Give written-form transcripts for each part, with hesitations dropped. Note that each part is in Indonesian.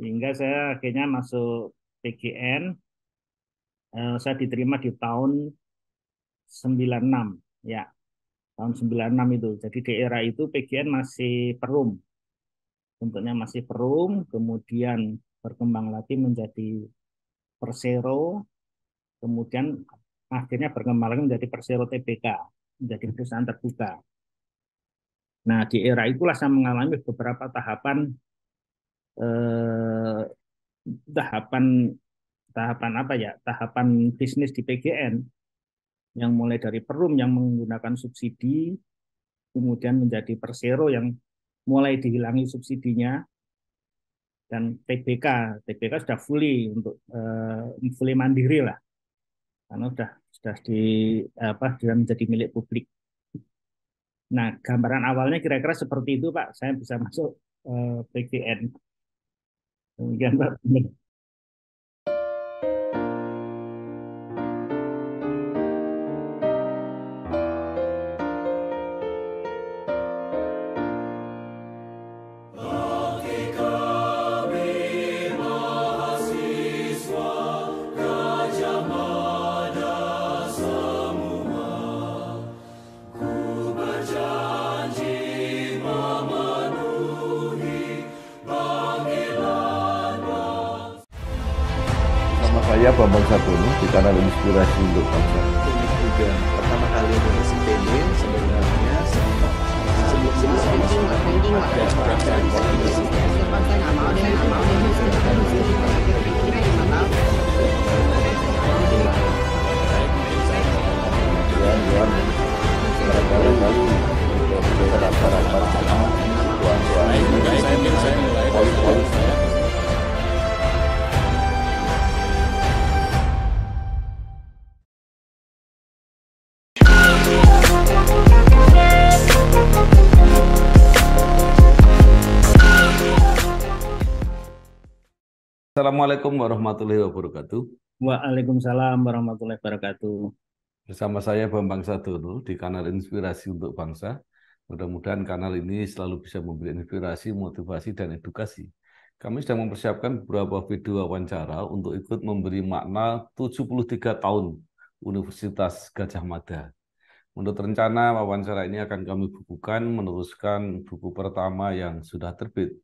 Sehingga saya akhirnya masuk PGN. Saya diterima di tahun 96, ya, tahun 96 itu. Jadi di era itu PGN masih Perum, bentuknya masih Perum, kemudian berkembang lagi menjadi Persero, kemudian akhirnya berkembang lagi menjadi Persero Tbk, menjadi perusahaan terbuka. Nah, di era itulah saya mengalami beberapa eh, tahapan tahapan apa ya? Tahapan bisnis di PGN yang mulai dari Perum yang menggunakan subsidi, kemudian menjadi Persero yang mulai dihilangi subsidinya, dan TBK sudah fully mandiri lah, karena sudah di apa sudah menjadi milik publik. Nah, gambaran awalnya kira-kira seperti itu, Pak. Saya bisa masuk PGN. Kemudian Pak. Nama saya Bambang Satono di kanal Inspirasi untuk Bangsa. Ini juga pertama kali nulis IPB sebenarnya sebelum ada perasaan Assalamualaikum warahmatullahi wabarakatuh. Waalaikumsalam warahmatullahi wabarakatuh. Bersama saya Bambang Satono di kanal Inspirasi untuk Bangsa. Mudah-mudahan kanal ini selalu bisa memberi inspirasi, motivasi, dan edukasi. Kami sedang mempersiapkan beberapa video wawancara untuk ikut memberi makna 73 tahun Universitas Gadjah Mada. Menurut rencana, wawancara ini akan kami bukukan meneruskan buku pertama yang sudah terbit.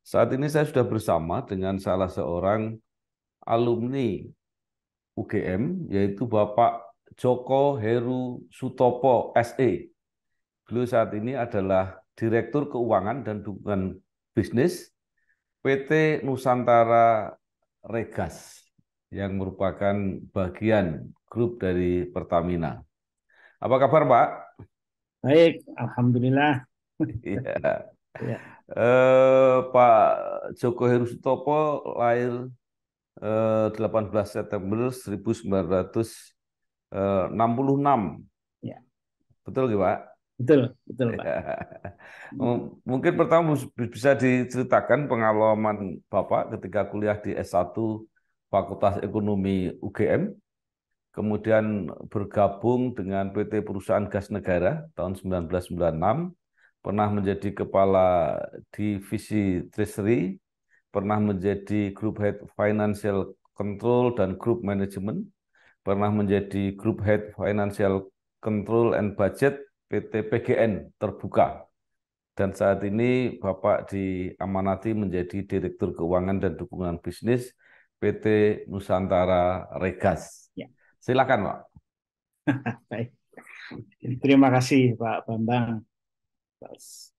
Saat ini saya sudah bersama dengan salah seorang alumni UGM, yaitu Bapak Joko Heru Sutopo, SE. Beliau saat ini adalah Direktur Keuangan dan Dukungan Bisnis PT Nusantara Regas, yang merupakan bagian grup dari Pertamina. Apa kabar, Pak? Baik, alhamdulillah. Iya. Ya, Pak Joko Heru Sutopo lahir 18 September 1966. ya, Betul nggak, Pak? betul, betul, Pak. Mungkin pertama bisa diceritakan pengalaman Bapak ketika kuliah di S1 Fakultas Ekonomi UGM, kemudian bergabung dengan PT Perusahaan Gas Negara tahun 1996, pernah menjadi Kepala Divisi Treasury, pernah menjadi Group Head Financial Control dan Group Management, pernah menjadi Group Head Financial Control and Budget PT PGN Terbuka. Dan saat ini Bapak diamanati menjadi Direktur Keuangan dan Dukungan Bisnis PT Nusantara Regas. Ya. Silakan, Pak. Baik. Terima kasih Pak Bambang atas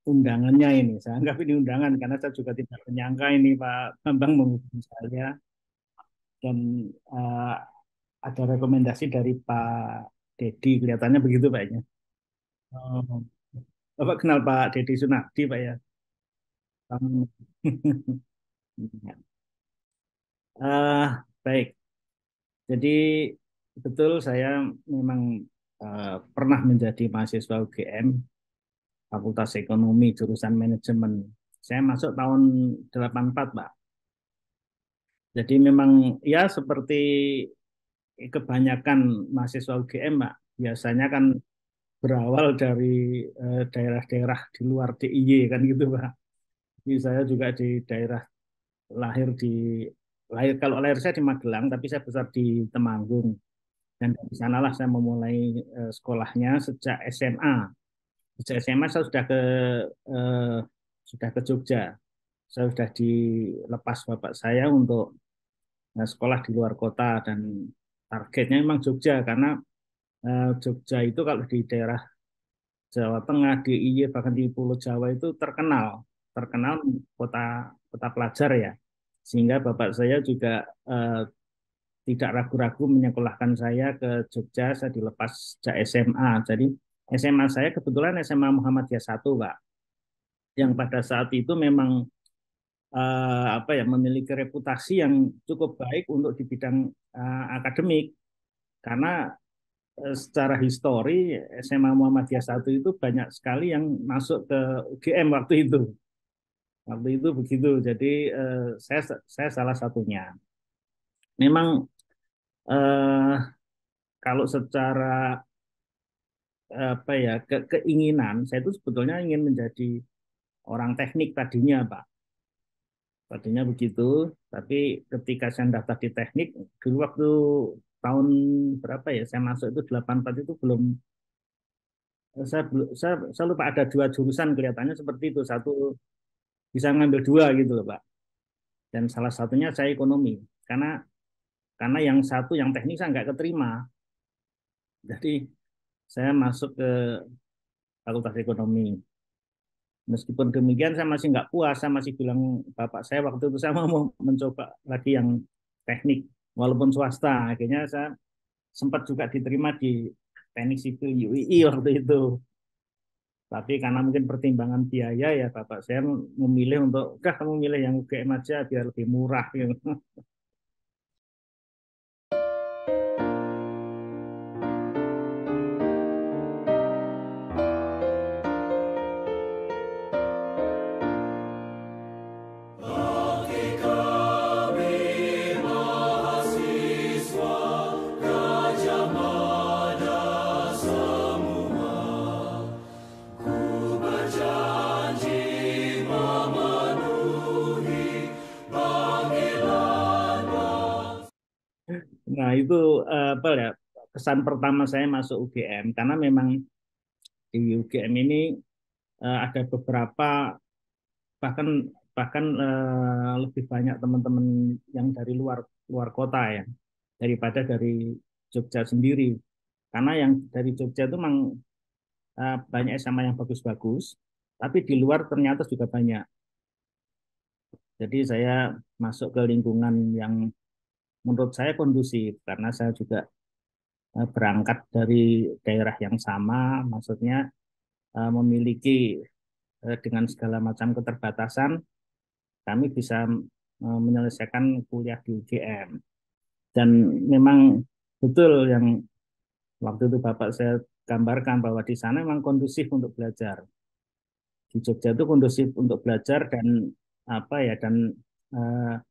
undangannya ini. Saya anggap ini undangan karena saya juga tidak menyangka ini Pak Bambang menghubungi saya, dan eh, ada rekomendasi dari Pak Dedi, kelihatannya begitu Pak ya. Oh, Bapak kenal Pak Dedi Sunardi Pak ya? Kamu. Eh, Baik. Jadi betul saya memang pernah menjadi mahasiswa UGM, Fakultas Ekonomi, jurusan Manajemen. Saya masuk tahun 84, Pak. Jadi memang ya seperti kebanyakan mahasiswa UGM, Pak. Biasanya kan berawal dari daerah-daerah di luar DIY kan gitu, Pak. Saya juga di daerah lahir di kalau lahir saya di Magelang, tapi saya besar di Temanggung. Dan dari sanalah saya memulai sekolahnya sejak SMA. Sejak SMA saya eh, sudah ke Jogja. Saya sudah dilepas bapak saya untuk sekolah di luar kota dan targetnya memang Jogja karena Jogja itu kalau di daerah Jawa Tengah, DIY bahkan di Pulau Jawa itu terkenal kota kota pelajar ya. Sehingga bapak saya juga tidak ragu-ragu menyekolahkan saya ke Jogja. Saya dilepas sejak SMA. Jadi SMA saya kebetulan SMA Muhammadiyah 1, Pak. Yang pada saat itu memang apa ya memiliki reputasi yang cukup baik untuk di bidang akademik karena secara histori SMA Muhammadiyah 1 itu banyak sekali yang masuk ke UGM waktu itu. Waktu itu begitu. Jadi saya salah satunya. Memang eh, kalau secara apa ya keinginan saya itu sebetulnya ingin menjadi orang teknik tadinya, Pak. Tadinya begitu, tapi ketika saya daftar di teknik, dulu waktu tahun berapa ya, saya masuk itu 84 itu belum, saya lupa ada dua jurusan kelihatannya seperti itu, satu bisa ngambil dua gitu loh Pak. Dan salah satunya saya ekonomi, karena yang satu yang teknik saya nggak keterima, jadi saya masuk ke fakultas ekonomi. Meskipun demikian saya masih nggak puas, saya masih bilang bapak saya waktu itu saya mau mencoba lagi yang teknik walaupun swasta. Akhirnya saya sempat juga diterima di teknik sipil UII waktu itu. Tapi karena mungkin pertimbangan biaya ya bapak saya memilih untuk udah kamu milih yang UGM aja biar lebih murah gitu. Nah, itu apa ya kesan pertama saya masuk UGM karena memang di UGM ini ada beberapa bahkan bahkan lebih banyak teman-teman yang dari luar luar kota ya daripada dari Jogja sendiri. Karena yang dari Jogja itu memang banyak SMA yang bagus-bagus, tapi di luar ternyata juga banyak. Jadi saya masuk ke lingkungan yang menurut saya kondusif karena saya juga berangkat dari daerah yang sama, maksudnya memiliki dengan segala macam keterbatasan, kami bisa menyelesaikan kuliah di UGM. Dan memang betul yang waktu itu Bapak saya gambarkan bahwa di sana memang kondusif untuk belajar. Di Jogja itu kondusif untuk belajar dan apa ya dan uh,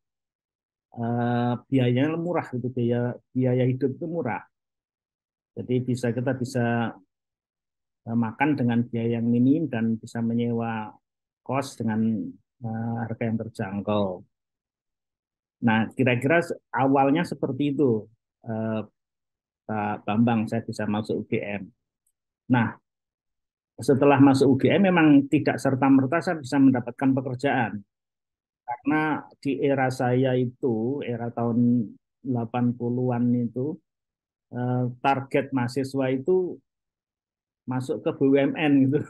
biayanya murah itu biaya hidup itu murah. Jadi kita bisa makan dengan biaya yang minim dan bisa menyewa kos dengan harga yang terjangkau. Nah, kira-kira awalnya seperti itu, eh, Pak Bambang, saya bisa masuk UGM. Nah, setelah masuk UGM memang tidak serta-merta saya bisa mendapatkan pekerjaan. Karena di era saya itu, era tahun 80-an itu, target mahasiswa itu masuk ke BUMN gitu.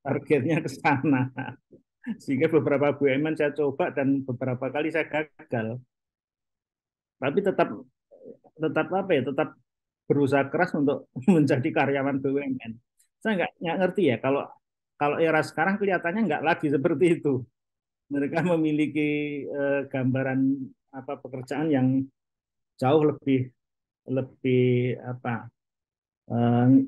Targetnya ke sana. Sehingga beberapa BUMN saya coba dan beberapa kali saya gagal. Tapi tetap tetap apa ya? Tetap berusaha keras untuk menjadi karyawan BUMN. Saya nggak ngerti ya kalau kalau era sekarang kelihatannya nggak lagi seperti itu. Mereka memiliki gambaran apa pekerjaan yang jauh lebih lebih apa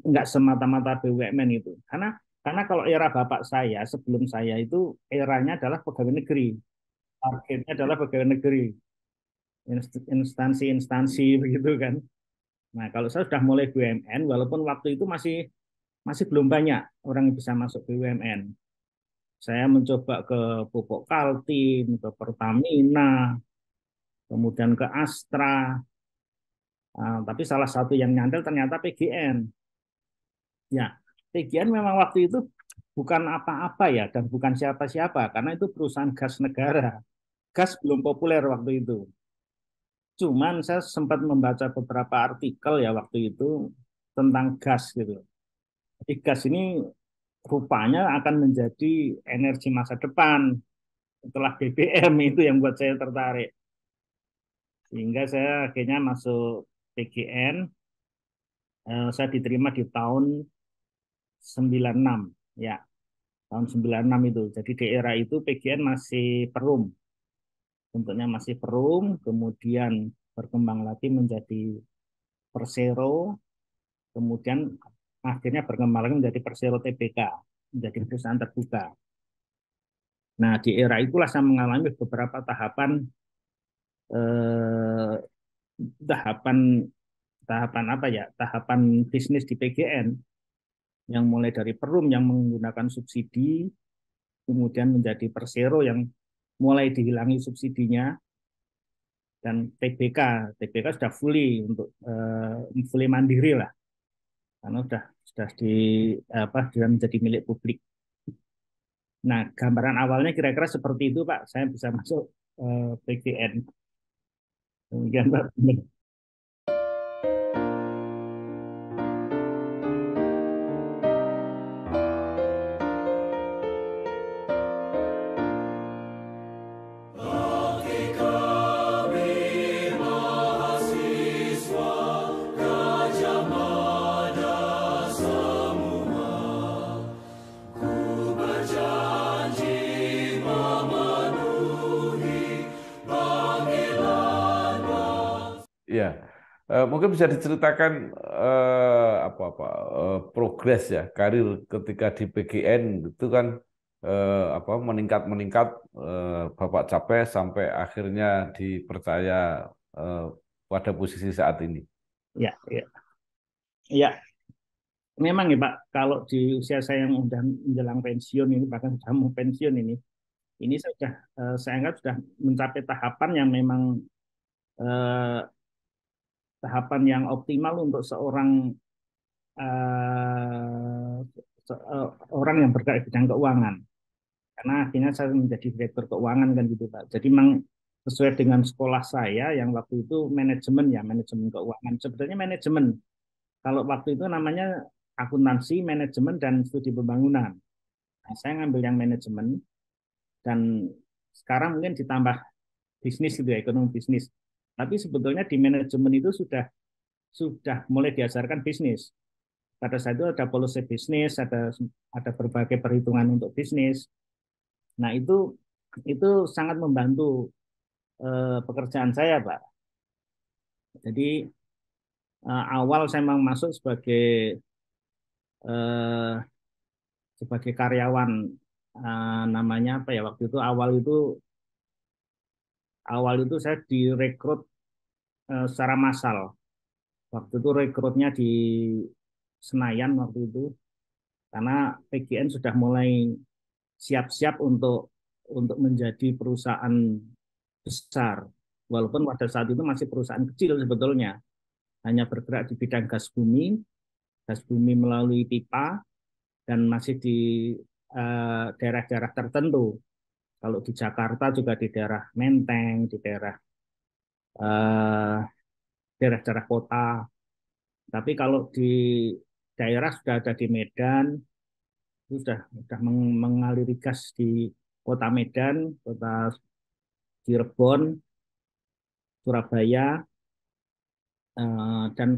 nggak semata-mata BUMN itu. Karena kalau era bapak saya sebelum saya itu eranya adalah pegawai negeri. Targetnya adalah pegawai negeri, instansi-instansi begitu kan. Nah, kalau saya sudah mulai BUMN, walaupun waktu itu masih masih belum banyak orang yang bisa masuk BUMN. saya mencoba ke Pupuk Kaltim, ke Pertamina, kemudian ke Astra. Tapi salah satu yang nyantel ternyata PGN. Ya, PGN memang waktu itu bukan apa-apa ya, dan bukan siapa-siapa, karena itu perusahaan gas negara. Gas belum populer waktu itu. Cuman saya sempat membaca beberapa artikel ya waktu itu tentang gas gitu. Jadi gas ini rupanya akan menjadi energi masa depan setelah BBM, itu yang buat saya tertarik. Sehingga saya akhirnya masuk PGN. Saya diterima di tahun 96 ya, tahun 96 itu. Jadi di era itu PGN masih Perum. Bentuknya masih Perum, kemudian berkembang lagi menjadi Persero, kemudian akhirnya berkembang lagi menjadi Persero Tbk, menjadi perusahaan terbuka. Nah, di era itulah saya mengalami beberapa eh, tahapan tahapan apa ya? Tahapan bisnis di PGN yang mulai dari Perum yang menggunakan subsidi, kemudian menjadi Persero yang mulai dihilangi subsidinya, dan TBK sudah fully mandiri lah, karena sudah sudah menjadi milik publik. Nah, gambaran awalnya kira-kira seperti itu, Pak. Saya bisa masuk PGN. Demikian, Pak. Ya, mungkin bisa diceritakan progres ya karir ketika di PGN itu kan meningkat Bapak capai sampai akhirnya dipercaya eh, pada posisi saat ini. Ya, ya, ya. Memang ya Pak, kalau di usia saya yang sudah menjelang pensiun ini, bahkan sudah mau pensiun ini saya anggap sudah mencapai tahapan yang memang eh, tahapan yang optimal untuk seorang eh, orang yang bergerak di bidang keuangan. Karena akhirnya saya menjadi direktur keuangan kan gitu Pak. Jadi memang sesuai dengan sekolah saya yang waktu itu manajemen ya, manajemen keuangan. Sebenarnya manajemen. Kalau waktu itu namanya akuntansi, manajemen, dan studi pembangunan. Nah, saya ngambil yang manajemen, dan sekarang mungkin ditambah bisnis gitu ya, ekonomi bisnis. Tapi sebetulnya di manajemen itu sudah mulai diajarkan bisnis. Pada saat itu ada policy bisnis, ada berbagai perhitungan untuk bisnis. Nah, itu sangat membantu pekerjaan saya, Pak. Jadi awal saya memang masuk eh, sebagai karyawan, namanya apa ya waktu itu, awal itu saya direkrut secara massal. Waktu itu rekrutnya di Senayan waktu itu, karena PGN sudah mulai siap-siap untuk menjadi perusahaan besar. Walaupun pada saat itu masih perusahaan kecil sebetulnya, hanya bergerak di bidang gas bumi melalui pipa, dan masih di daerah-daerah tertentu. Kalau di Jakarta juga di daerah Menteng, di eh, daerah-daerah kota. Tapi kalau di daerah sudah ada di Medan, itu sudah mengaliri gas di kota Medan, kota Cirebon, Surabaya, dan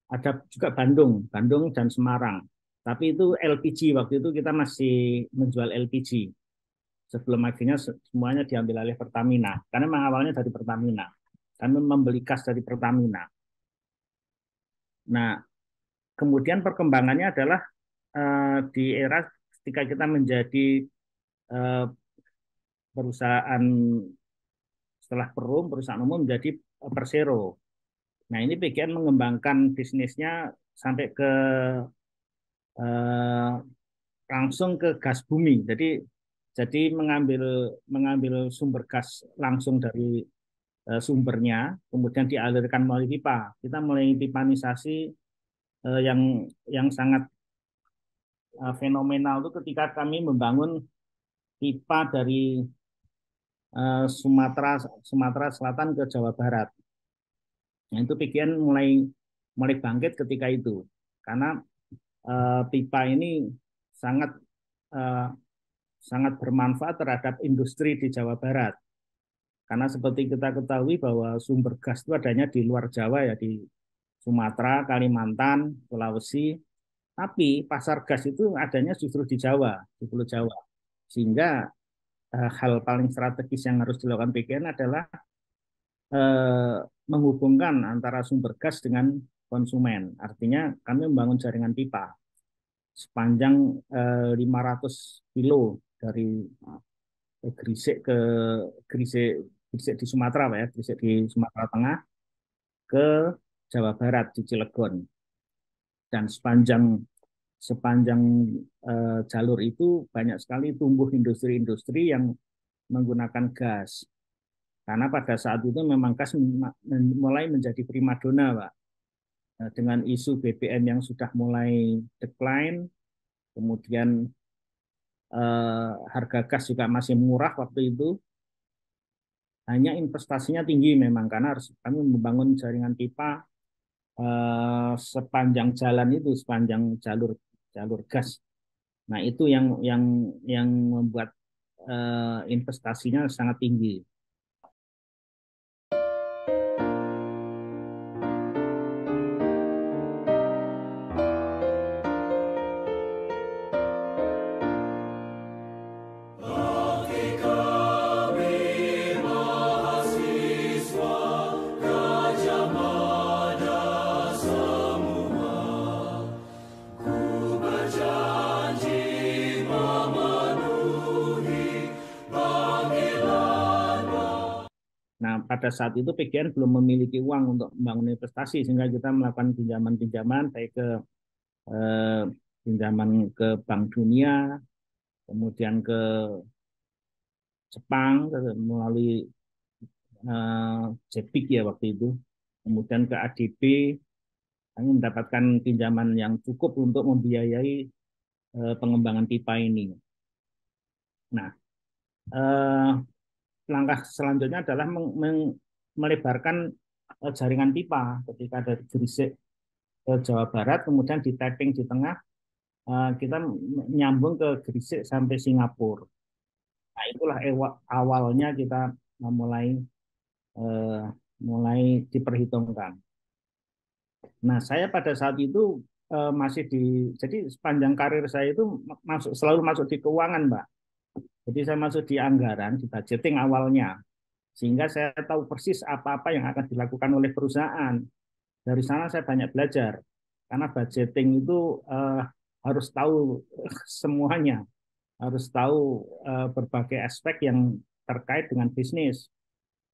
ada juga Bandung dan Semarang. Tapi itu LPG, waktu itu kita masih menjual LPG. Sebelum akhirnya semuanya diambil alih Pertamina. Karena memang awalnya dari Pertamina. Kami membeli gas dari Pertamina. Nah, kemudian perkembangannya adalah di era ketika kita menjadi eh, perusahaan setelah Perum, perusahaan umum menjadi Persero. Nah, ini PGN mengembangkan bisnisnya sampai eh, langsung ke gas bumi. Jadi Jadi mengambil sumber gas langsung dari sumbernya, kemudian dialirkan melalui pipa. Kita mulai pipanisasi yang sangat fenomenal itu ketika kami membangun pipa dari Sumatera Selatan ke Jawa Barat. Nah, itu PGN mulai bangkit ketika itu, karena pipa ini sangat eh, sangat bermanfaat terhadap industri di Jawa Barat. Karena seperti kita ketahui bahwa sumber gas itu adanya di luar Jawa ya, di Sumatera, Kalimantan, Sulawesi. Tapi pasar gas itu adanya justru di Jawa, di Pulau Jawa. Sehingga hal paling strategis yang harus dilakukan PGN adalah eh, menghubungkan antara sumber gas dengan konsumen. Artinya kami membangun jaringan pipa sepanjang 500 kilo dari Grisik ke Grisik, Grisik di Sumatera, Pak ya, Grisik di Sumatera Tengah ke Jawa Barat di Cilegon. Dan sepanjang jalur itu banyak sekali tumbuh industri-industri yang menggunakan gas. Karena pada saat itu memang gas mulai menjadi primadona, Pak. Dengan isu BBM yang sudah mulai decline, kemudian harga gas juga masih murah waktu itu. Hanya investasinya tinggi memang karena harus kami membangun jaringan pipa sepanjang jalan itu, sepanjang jalur jalur gas. Nah, itu yang membuat investasinya sangat tinggi. Nah, pada saat itu PGN belum memiliki uang untuk membangun investasi, sehingga kita melakukan pinjaman-pinjaman, baik ke pinjaman ke Bank Dunia, kemudian ke Jepang melalui JEPIK ya waktu itu, kemudian ke ADB, kami mendapatkan pinjaman yang cukup untuk membiayai pengembangan pipa ini. Nah, langkah selanjutnya adalah melebarkan jaringan pipa ketika dari Gresik ke Jawa Barat, kemudian di tapping di tengah, kita nyambung ke Gresik sampai Singapura. Nah, itulah awalnya kita mulai diperhitungkan. Nah, saya pada saat itu jadi sepanjang karir saya itu selalu masuk di keuangan, Mbak. Jadi saya masuk di anggaran, di budgeting awalnya, sehingga saya tahu persis apa-apa yang akan dilakukan oleh perusahaan. Dari sana saya banyak belajar, karena budgeting itu harus tahu semuanya, harus tahu berbagai aspek yang terkait dengan bisnis.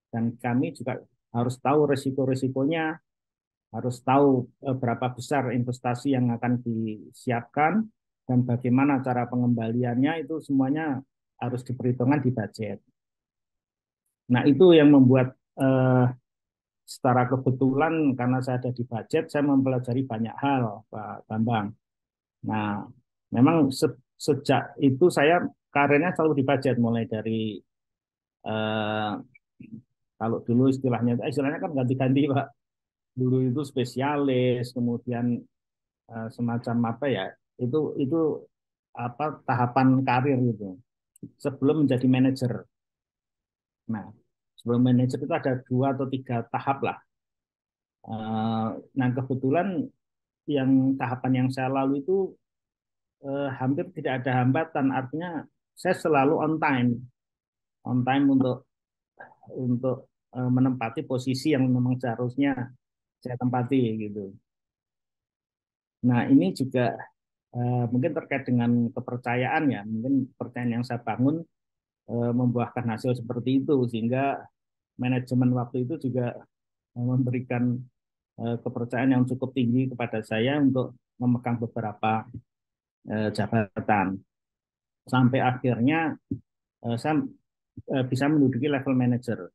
Dan kami juga harus tahu resiko-resikonya, harus tahu berapa besar investasi yang akan disiapkan, dan bagaimana cara pengembaliannya, itu semuanya harus diperhitungkan di budget. Nah, itu yang membuat secara kebetulan karena saya ada di budget, saya mempelajari banyak hal, Pak Bambang. Nah, memang sejak itu saya karirnya selalu di budget, mulai dari kalau dulu istilahnya kan ganti-ganti, Pak. Dulu itu spesialis, kemudian semacam apa ya? Itu apa tahapan karir itu sebelum menjadi manajer. Nah, sebelum manajer itu ada 2 atau 3 tahap lah. Nah, kebetulan yang tahapan yang saya lalui itu hampir tidak ada hambatan. Artinya saya selalu on time untuk menempati posisi yang memang seharusnya saya tempati gitu. Nah, ini juga mungkin terkait dengan kepercayaan ya. Mungkin kepercayaan yang saya bangun membuahkan hasil seperti itu, sehingga manajemen waktu itu juga memberikan kepercayaan yang cukup tinggi kepada saya untuk memegang beberapa jabatan. Sampai akhirnya saya bisa menduduki level manager.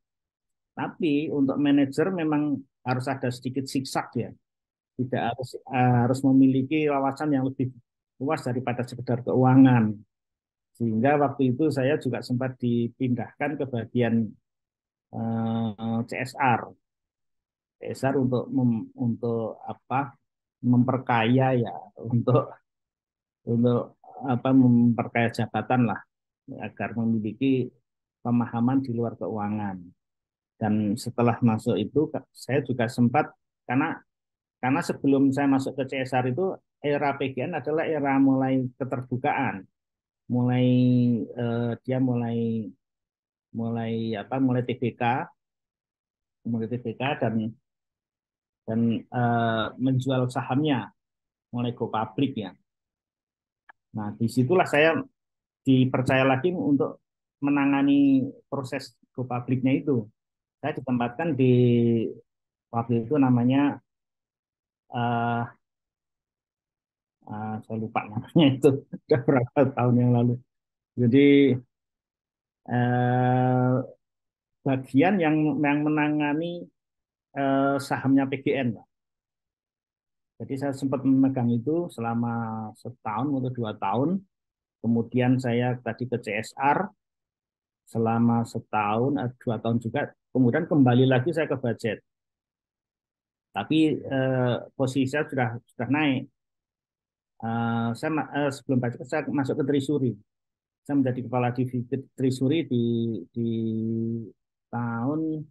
Tapi untuk manajer memang harus ada sedikit siksak ya. Tidak harus memiliki wawasan yang lebih luas daripada sekedar keuangan. Sehingga waktu itu saya juga sempat dipindahkan ke bagian CSR. CSR untuk apa? Memperkaya ya, untuk apa? Memperkaya jabatan lah agar memiliki pemahaman di luar keuangan. Dan setelah masuk itu saya juga sempat karena sebelum saya masuk ke CSR itu era PGN adalah era mulai keterbukaan, mulai dia mulai TBK, dan menjual sahamnya, mulai go public ya. Nah, disitulah saya dipercaya lagi untuk menangani proses go publicnya itu. Saya ditempatkan di waktu itu namanya uh, saya lupa namanya itu sudah berapa tahun yang lalu. Jadi uh, bagian yang menangani sahamnya PGN. Jadi saya sempat memegang itu selama setahun atau 2 tahun. Kemudian saya tadi ke CSR selama setahun, 2 tahun juga. Kemudian kembali lagi saya ke budget. Tapi posisi saya sudah naik. Sebelum budget saya masuk ke Treasury. Saya menjadi kepala divisi Treasury di tahun,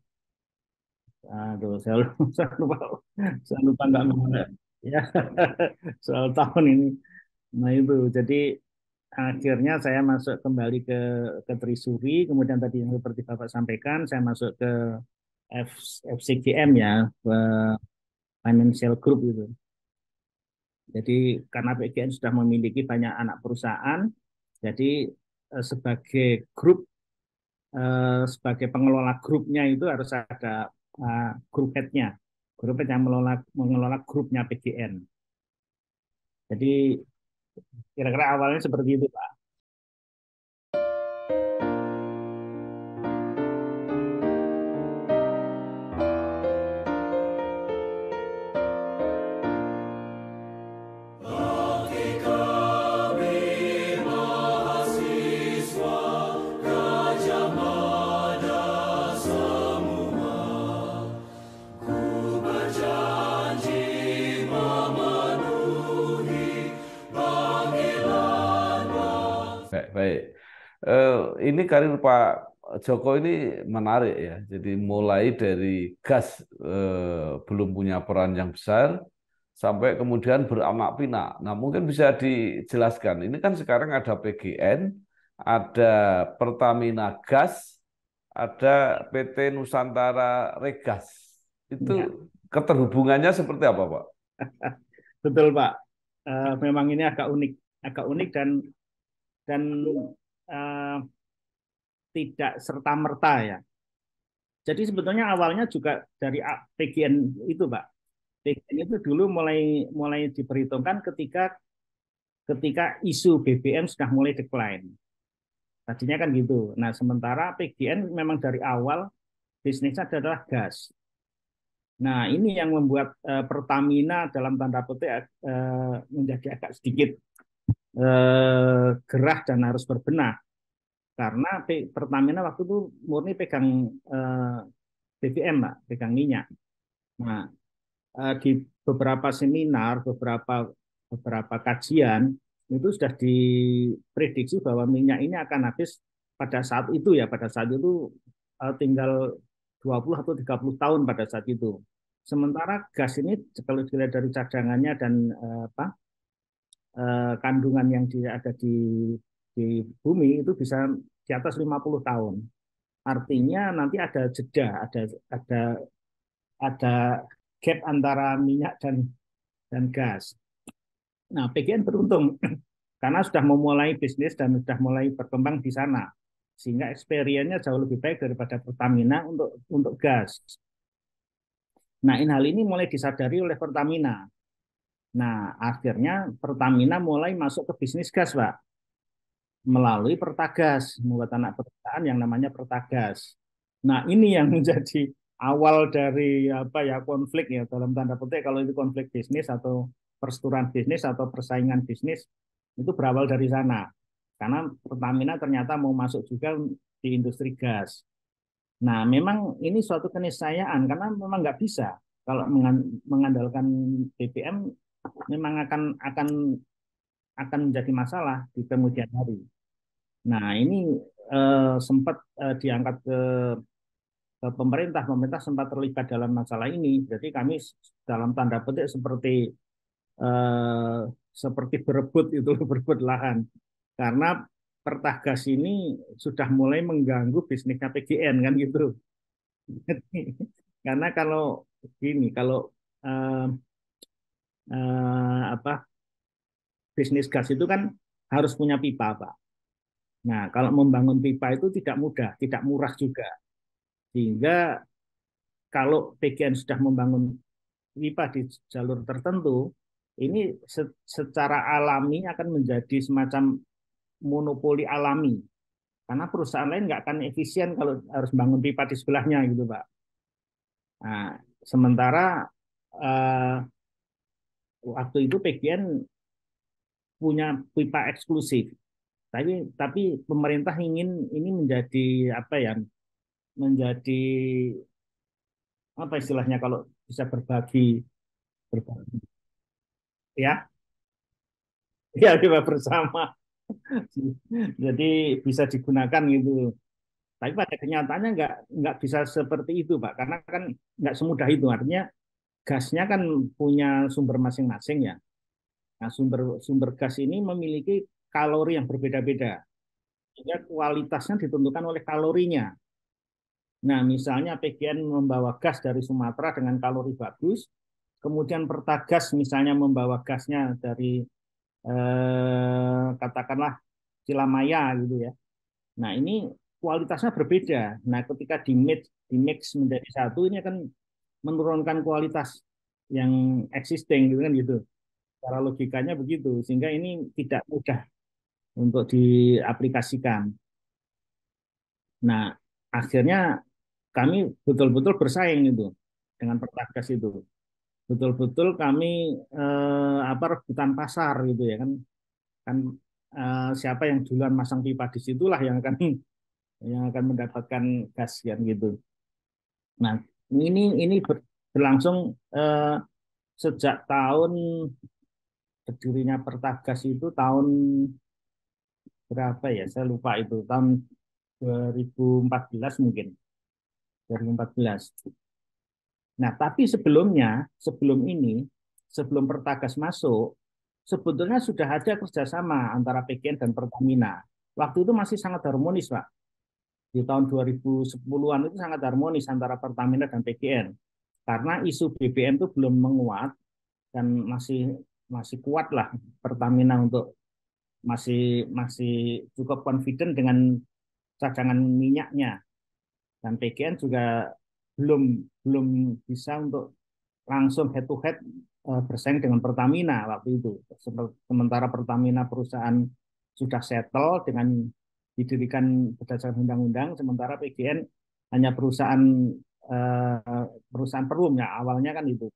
aduh, saya lupa nggak ngomong ya soal tahun ini. Nah itu, jadi akhirnya saya masuk kembali ke Treasury, kemudian tadi yang seperti Bapak sampaikan, saya masuk ke FCGM ya, Financial Group itu. Jadi karena PGN sudah memiliki banyak anak perusahaan, jadi sebagai grup, sebagai pengelola grupnya itu harus ada grup head-nya, grup head yang mengelola grupnya PGN. Jadi kira-kira awalnya seperti itu, Pak. Baik. Ini karir Pak Joko ini menarik ya. Jadi mulai dari gas belum punya peran yang besar sampai kemudian beranak pinak. Nah, mungkin bisa dijelaskan. Ini kan sekarang ada PGN, ada Pertamina Gas, ada PT Nusantara Regas. Itu Ya, keterhubungannya seperti apa, Pak? betul, Pak. Memang ini agak unik dan uh, tidak serta-merta ya. Jadi sebetulnya awalnya juga dari PGN itu, Pak. PGN itu dulu mulai mulai diperhitungkan ketika isu BBM sudah mulai decline. Tadinya kan gitu. Nah, sementara PGN memang dari awal bisnisnya adalah gas. Nah, ini yang membuat Pertamina dalam tanda petik menjadi agak sedikit gerah dan harus berbenah karena Pertamina waktu itu murni pegang BBM, Pak, pegang minyak. Nah, di beberapa seminar, beberapa kajian itu sudah diprediksi bahwa minyak ini akan habis pada saat itu ya, pada saat itu tinggal 20 atau 30 tahun pada saat itu. Sementara gas ini kalau dilihat dari cadangannya dan kandungan yang ada di bumi itu bisa di atas 50 tahun. Artinya nanti ada jeda, ada ada gap antara minyak dan gas. Nah, PGN beruntung karena sudah memulai bisnis dan sudah mulai berkembang di sana. Sehingga experience-nya jauh lebih baik daripada Pertamina untuk gas. Nah, hal ini mulai disadari oleh Pertamina. Nah, akhirnya Pertamina mulai masuk ke bisnis gas, Pak. melalui Pertagas, membuat anak perusahaan yang namanya Pertagas. Nah, ini yang menjadi awal dari apa ya konflik ya dalam tanda petik kalau itu konflik bisnis atau perseturuan bisnis atau persaingan bisnis itu berawal dari sana. Karena Pertamina ternyata mau masuk juga di industri gas. Nah, memang ini suatu keniscayaan karena memang nggak bisa kalau mengandalkan BBM memang akan menjadi masalah di kemudian hari. Nah, ini sempat diangkat ke pemerintah. Pemerintah sempat terlibat dalam masalah ini. Jadi kami dalam tanda petik eh, seperti berebut itu berebut lahan karena Pertagas ini sudah mulai mengganggu bisnisnya PGN kan gitu. Karena kalau gini, kalau eh, apa bisnis gas itu kan harus punya pipa, Pak. Nah, kalau membangun pipa itu tidak mudah, tidak murah juga. Sehingga kalau PGN sudah membangun pipa di jalur tertentu, ini secara alami akan menjadi semacam monopoli alami. Karena perusahaan lain nggak akan efisien kalau harus bangun pipa di sebelahnya gitu, Pak. Nah, sementara eh, waktu itu PGN punya pipa eksklusif. Tapi pemerintah ingin ini menjadi apa ya? Menjadi apa istilahnya kalau bisa berbagi ya ya pipa bersama. Jadi bisa digunakan gitu. Tapi pada kenyataannya nggak bisa seperti itu, Pak, karena kan nggak semudah itu. Artinya gasnya kan punya sumber masing-masing ya. Nah, sumber sumber gas ini memiliki kalori yang berbeda-beda. Sehingga kualitasnya ditentukan oleh kalorinya. Nah, misalnya PGN membawa gas dari Sumatera dengan kalori bagus, kemudian Pertagas misalnya membawa gasnya dari katakanlah Cilamaya gitu ya. Nah, ini kualitasnya berbeda. Nah, ketika di mix menjadi satu ini akan menurunkan kualitas yang existing gitu kan gitu. Cara logikanya begitu, sehingga ini tidak mudah untuk diaplikasikan. Nah, akhirnya kami betul-betul bersaing itu dengan Pertagas itu. Betul-betul kami apa rebutan pasar gitu ya kan kan siapa yang duluan masang pipa di situlah yang akan mendapatkan gas kan gitu. Nah, ini berlangsung sejak tahun berdirinya Pertagas itu tahun berapa ya? Saya lupa itu tahun 2014 mungkin 2014. Nah, tapi sebelum Pertagas masuk, sebetulnya sudah ada kerjasama antara PGN dan Pertamina. Waktu itu masih sangat harmonis, Pak. Di tahun 2010-an itu sangat harmonis antara Pertamina dan PGN. Karena isu BBM itu belum menguat dan masih masih kuat lah Pertamina untuk masih masih cukup confident dengan cadangan minyaknya dan PGN juga belum belum bisa untuk langsung head to head bersaing dengan Pertamina waktu itu. Sementara Pertamina perusahaan sudah settle dengan didirikan berdasarkan undang-undang, sementara PGN hanya perusahaan perum ya awalnya kan itu.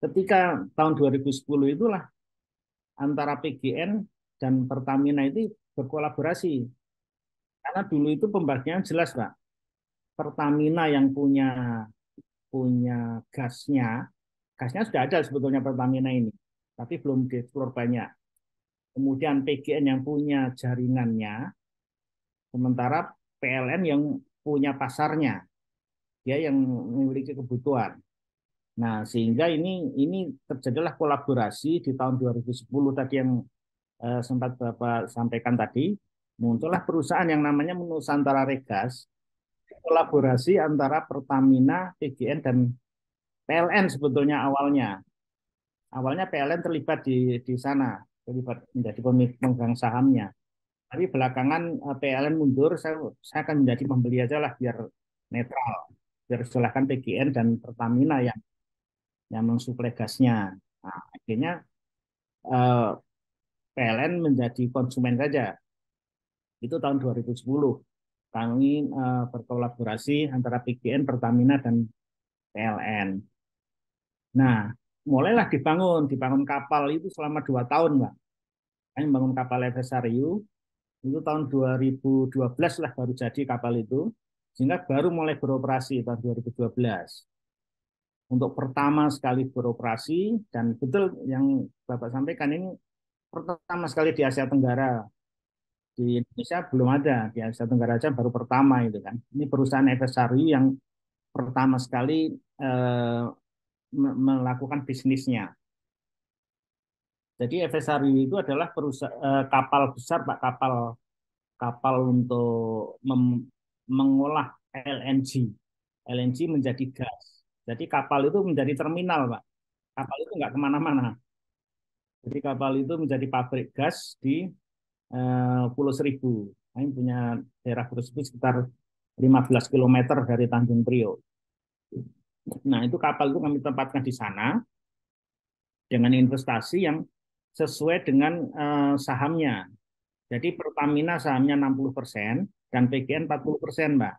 Ketika tahun 2010 itulah antara PGN dan Pertamina itu berkolaborasi. Karena dulu itu pembagian jelas, Pak. Pertamina yang punya punya gasnya sudah ada sebetulnya Pertamina ini, tapi belum dieksplor banyak. Kemudian PGN yang punya jaringannya, sementara PLN yang punya pasarnya, dia yang memiliki kebutuhan. Nah, sehingga ini terjadilah kolaborasi di tahun 2010 tadi yang sempat Bapak sampaikan tadi. Muncullah perusahaan yang namanya Nusantara Regas, kolaborasi antara Pertamina, PGN, dan PLN sebetulnya awalnya. Awalnya PLN terlibat di sana, terlibat menjadi pemegang sahamnya. Tapi belakangan PLN mundur, saya akan menjadi pembeli aja lah biar netral. Biar silahkan PGN dan Pertamina yang mensuplai gasnya. Nah, akhirnya eh, PLN menjadi konsumen saja. Itu tahun 2010. Kami berkolaborasi antara PGN, Pertamina, dan PLN. Nah, mulailah dibangun kapal itu selama 2 tahun, Mbak. Kami membangun kapal FSRU, itu tahun 2012 lah baru jadi kapal itu, sehingga baru mulai beroperasi tahun 2012. Untuk pertama sekali beroperasi, dan betul yang Bapak sampaikan ini pertama sekali di Asia Tenggara. Di Indonesia belum ada, di Asia Tenggara aja baru pertama itu kan. Ini perusahaan FSRU yang pertama sekali eh, melakukan bisnisnya. Jadi FSRU itu adalah kapal besar, Pak, kapal untuk mengolah LNG. LNG menjadi gas. Jadi kapal itu menjadi terminal, Pak. Kapal itu nggak kemana-mana. Jadi kapal itu menjadi pabrik gas di Pulau Seribu. Kami punya daerah Pulau Seribu sekitar 15 kilometer dari Tanjung Priok. Nah, itu kapal itu kami tempatkan di sana dengan investasi yang sesuai dengan sahamnya. Jadi Pertamina sahamnya 60% dan PGN 40%, Mbak,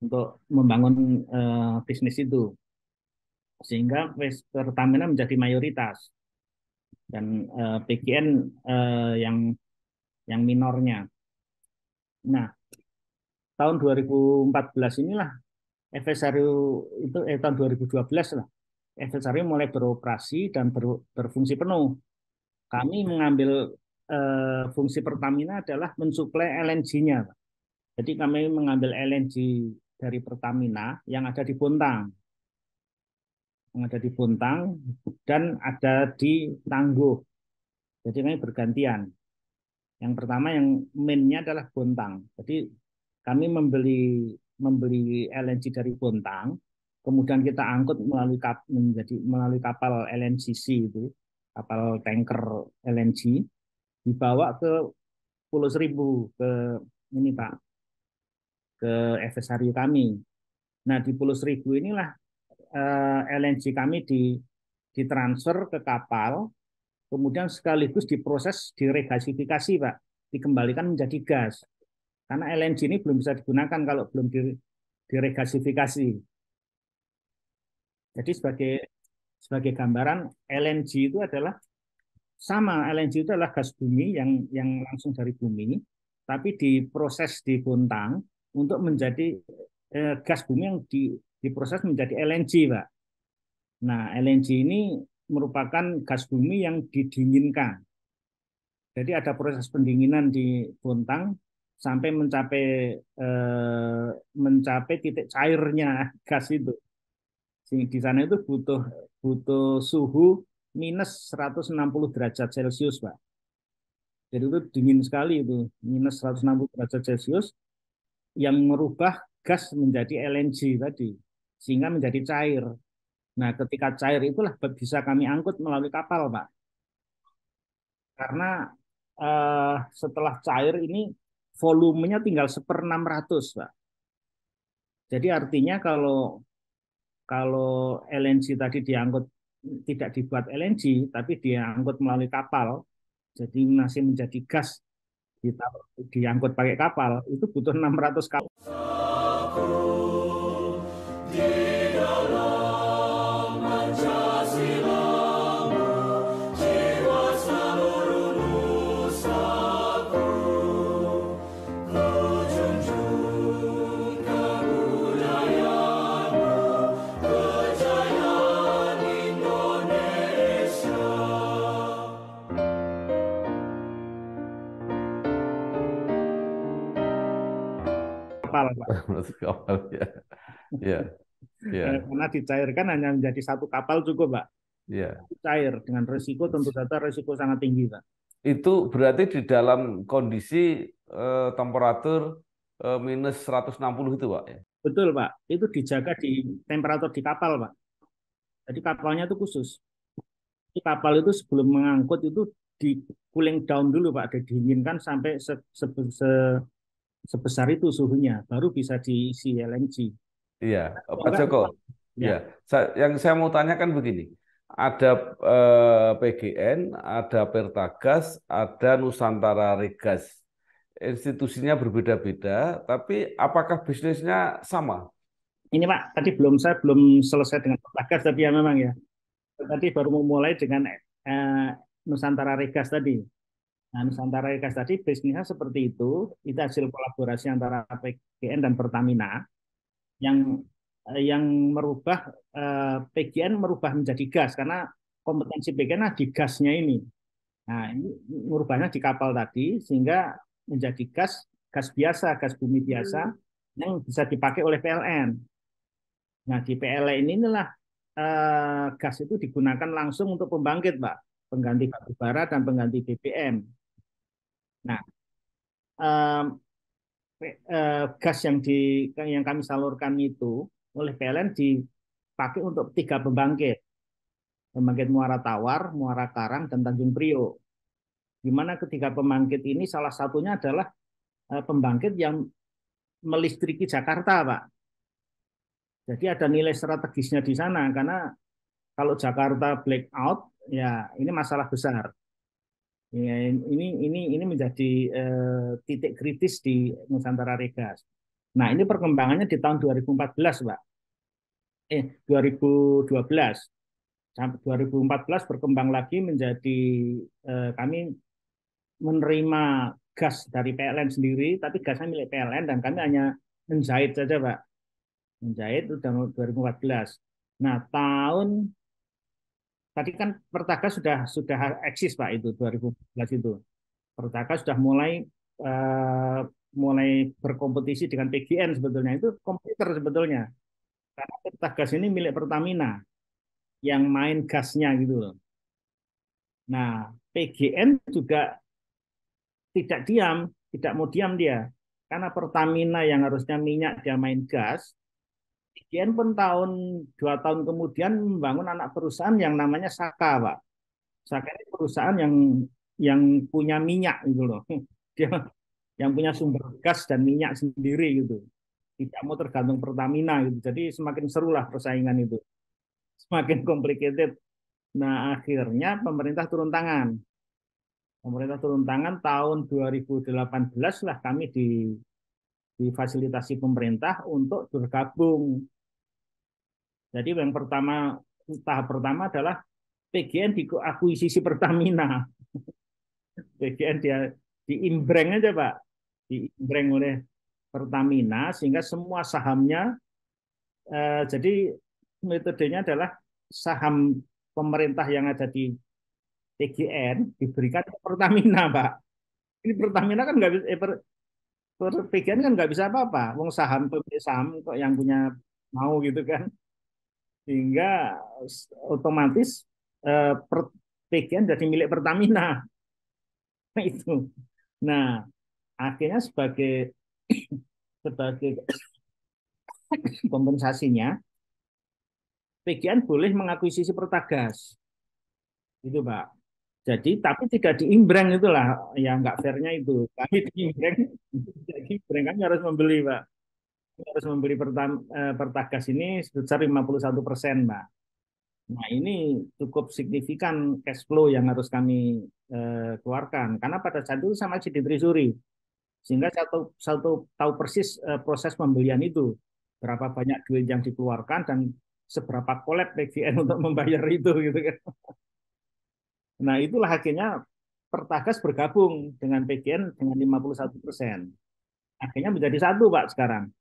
untuk membangun bisnis itu. Sehingga Pertamina menjadi mayoritas dan PGN yang minornya. Nah, tahun 2014 inilah FSRU itu tahun 2012 lah. FSRU mulai beroperasi dan berfungsi penuh. Kami mengambil fungsi Pertamina adalah mensuplai LNG-nya. Jadi kami mengambil LNG dari Pertamina yang ada di Bontang. Yang ada di Bontang dan ada di Tangguh. Jadi kami bergantian. Yang pertama yang main-nya adalah Bontang. Jadi kami membeli LNG dari Bontang, kemudian kita angkut melalui kapal LNGC itu, kapal tanker LNG, dibawa ke Pulau Seribu, ke ini Pak, ke FSRU kami. Nah, di Pulau Seribu inilah LNG kami ditransfer ke kapal, kemudian sekaligus diproses, diregasifikasi, Pak, dikembalikan menjadi gas. Karena LNG ini belum bisa digunakan kalau belum diregasifikasi. Jadi sebagai gambaran, LNG itu adalah sama, LNG itu adalah gas bumi yang langsung dari bumi, tapi diproses di Bontang untuk menjadi gas bumi yang diproses menjadi LNG, Pak. Nah, LNG ini merupakan gas bumi yang didinginkan. Jadi ada proses pendinginan di Bontang sampai mencapai titik cairnya gas itu. Di sana itu butuh suhu minus 160 derajat Celcius, Pak. Jadi itu dingin sekali itu, minus 160 derajat Celcius yang merubah gas menjadi LNG tadi, sehingga menjadi cair. Nah, ketika cair itulah bisa kami angkut melalui kapal, Pak. Karena setelah cair ini volumenya tinggal 1/600, Pak. Jadi artinya kalau LNG tadi diangkut tidak dibuat LNG, tapi diangkut melalui kapal, jadi masih menjadi gas diangkut pakai kapal, itu butuh 600 kapal. Kapal, Pak. Kapal ya. Ya. Ya. Karena dicairkan hanya menjadi satu kapal cukup, Pak. Ya. Cair dengan risiko tentu saja risiko sangat tinggi, Pak. Itu berarti di dalam kondisi temperatur minus 160 itu, Pak, ya? Betul, Pak. Itu dijaga di temperatur di kapal, Pak. Jadi kapalnya itu khusus. Di kapal itu sebelum mengangkut itu di cooling down dulu, Pak. Didinginkan sampai sebesar itu suhunya. Baru bisa diisi LNG. Iya, Kalau Pak enggak, Joko. ya. Ya, yang saya mau tanyakan begini. Ada PGN, ada Pertagas, ada Nusantara Regas. Institusinya berbeda-beda, tapi apakah bisnisnya sama? Ini Pak, tadi saya belum selesai dengan Pertagas, tapi ya memang ya. Tadi baru memulai dengan Nusantara Regas tadi. Nah, Nusantara Regas tadi bisnisnya seperti itu. Itu hasil kolaborasi antara PGN dan Pertamina yang yang merubah PGN merubah menjadi gas karena kompetensi PGN di gasnya ini. Nah, ini merubahnya di kapal tadi sehingga menjadi gas biasa, gas bumi biasa yang bisa dipakai oleh PLN. Nah, di PLN inilah gas itu digunakan langsung untuk pembangkit, Pak, pengganti batu bara dan pengganti BBM. Nah, eh, gas yang kami salurkan itu oleh PLN dipakai untuk 3 pembangkit, pembangkit Muara Tawar, Muara Karang, dan Tanjung Priok. Di mana ketiga pembangkit ini salah satunya adalah pembangkit yang melistriki Jakarta, Pak. Jadi ada nilai strategisnya di sana karena kalau Jakarta blackout, ya ini masalah besar. Ya, ini menjadi titik kritis di Nusantara Regas. Nah, ini perkembangannya di tahun 2014, Pak. 2012. Sampai 2014 berkembang lagi menjadi kami menerima gas dari PLN sendiri, tapi gasnya milik PLN dan kami hanya menjahit saja, Pak. Menjahit itu tahun 2014. Nah, tadi kan Pertagas sudah eksis, Pak, itu 2014 itu. Pertagas sudah eh, mulai berkompetisi dengan PGN sebetulnya. Itu komputer sebetulnya. Karena Pertagas ini milik Pertamina yang main gasnya gitu loh. Nah, PGN juga tidak diam, tidak mau diam dia. Karena Pertamina yang harusnya minyak dia main gas, PGN pun 2 tahun kemudian membangun anak perusahaan yang namanya Saka, Pak. Saka ini perusahaan yang punya minyak gitu loh. Dia yang punya sumber gas dan minyak sendiri gitu. Tidak mau tergantung Pertamina gitu. Jadi semakin seru lah persaingan itu. Semakin complicated. Nah, akhirnya pemerintah turun tangan. Pemerintah turun tangan tahun 2018 lah kami difasilitasi pemerintah untuk bergabung. Jadi yang tahap pertama adalah PGN diakuisisi Pertamina. PGN dia diimbreng aja, Pak. Diimbreng oleh Pertamina sehingga semua sahamnya jadi metodenya adalah saham pemerintah yang ada di PGN diberikan ke Pertamina, Pak. Ini Pertamina kan nggak bisa, PGN kan nggak bisa apa-apa. Wong saham pemilik saham kok yang punya mau gitu kan. Sehingga otomatis PGN jadi milik Pertamina. Itu. Nah, akhirnya sebagai kompensasinya PGN boleh mengakuisisi Pertagas. Itu, Pak. Jadi, tapi tidak diimbreng itulah yang nggak fairnya itu. Kami diimbreng, jadi kami harus membeli, Pak. Harus membeli Pertagas ini sebesar 51%, Pak. Nah, ini cukup signifikan cash flow yang harus kami keluarkan. Karena pada saat itu sama masih di Treasury. Sehingga satu tahu persis proses pembelian itu. Berapa banyak duit yang dikeluarkan dan seberapa kolab PGN untuk membayar itu gitu kan. Nah, itulah akhirnya Pertagas bergabung dengan PGN dengan 51%. Akhirnya menjadi satu, Pak, sekarang.